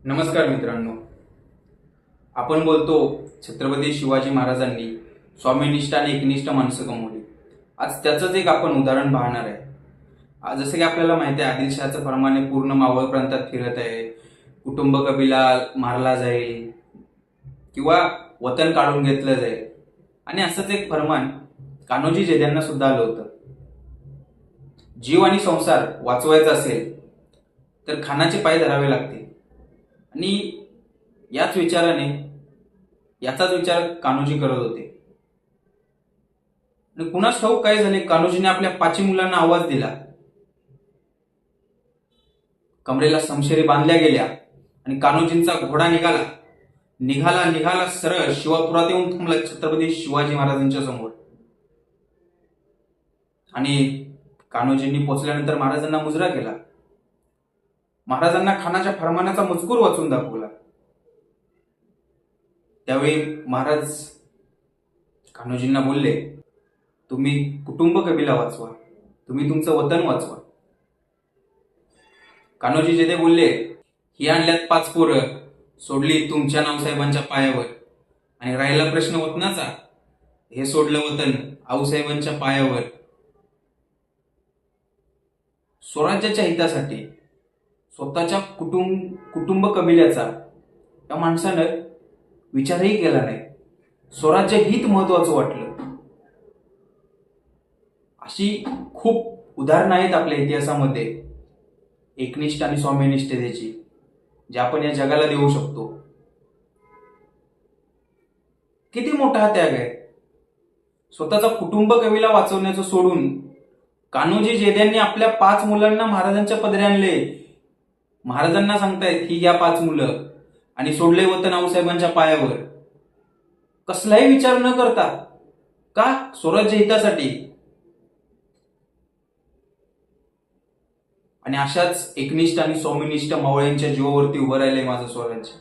नमस्कार मित्रांनो, आपण बोलतो छत्रपती शिवाजी महाराजांनी स्वामीनिष्ठ आणि एकनिष्ठ माणसं कमवली. आज त्याचंच एक आपण उदाहरण पाहणार आहे. आज जसं की आपल्याला माहिती आहे, आदिलशहाचं फरमाने पूर्ण मावळ प्रांतात फिरत आहे. कुटुंब कबिला मारला जाईल किंवा वतन काढून घेतलं जाईल, आणि असंच एक फरमान कान्होजी जेद्यांना सुद्धा आलं होतं. जीव आणि संसार वाचवायचा असेल तर खानाचे पाय धरावे लागतील. आणि याचाच विचार कान्होजी करत होते. आणि कुणास ठाऊक काय झाले, कान्होजीने आपल्या 5 मुलांना आवाज दिला. कमरेला समशेरी बांधल्या गेल्या आणि कान्होजींचा घोडा निघाला सरळ शिवापुरात येऊन थांबला छत्रपती शिवाजी महाराजांच्या समोर. आणि कान्होजींनी पोचल्यानंतर महाराजांना मुजरा केला. महाराजांना खानाच्या फरमानाचा मजकूर वाचून दाखवला. त्यावेळी महाराज कान्होजींना बोलले, तुम्ही कुटुंब कबिला वाचवा, तुम्ही तुमचं वतन वाचवा. कान्होजी जेदे बोलले, ही आणल्यात 5 पोरं, सोडली तुमच्या नावसाहेबांच्या पायावर. आणि राहिला प्रश्न वतनाचा, हे सोडलं वतन आऊसाहेबांच्या पायावर. स्वराज्याच्या हितासाठी स्वतःच्या कुटुंब कबिल्याचा या माणसानं विचारही केला नाही. स्वराज्य हित महत्वाचं वाटलं. अशी खूप उदाहरणं आहेत आपल्या इतिहासामध्ये एकनिष्ठ आणि स्वामीनिष्ठतेची, जे आपण या जगाला देऊ शकतो. किती मोठा हा त्याग आहे. स्वतःचा कुटुंब कबिला वाचवण्याचं सोडून कान्होजी जेद्यांनी आपल्या 5 मुलांना महाराजांच्या पदरी आणले. महाराजांना सांगतायत ही घ्या 5 मुलं, आणि सोडले वतन आऊसाहेबांच्या पायावर. कसलाही विचार न करता, का? स्वराज्य हितासाठी. आणि अशाच एकनिष्ठ आणि स्वामीनिष्ठ मावळ्यांच्या जीवावरती उभं राहिलंय माझं स्वराज्य.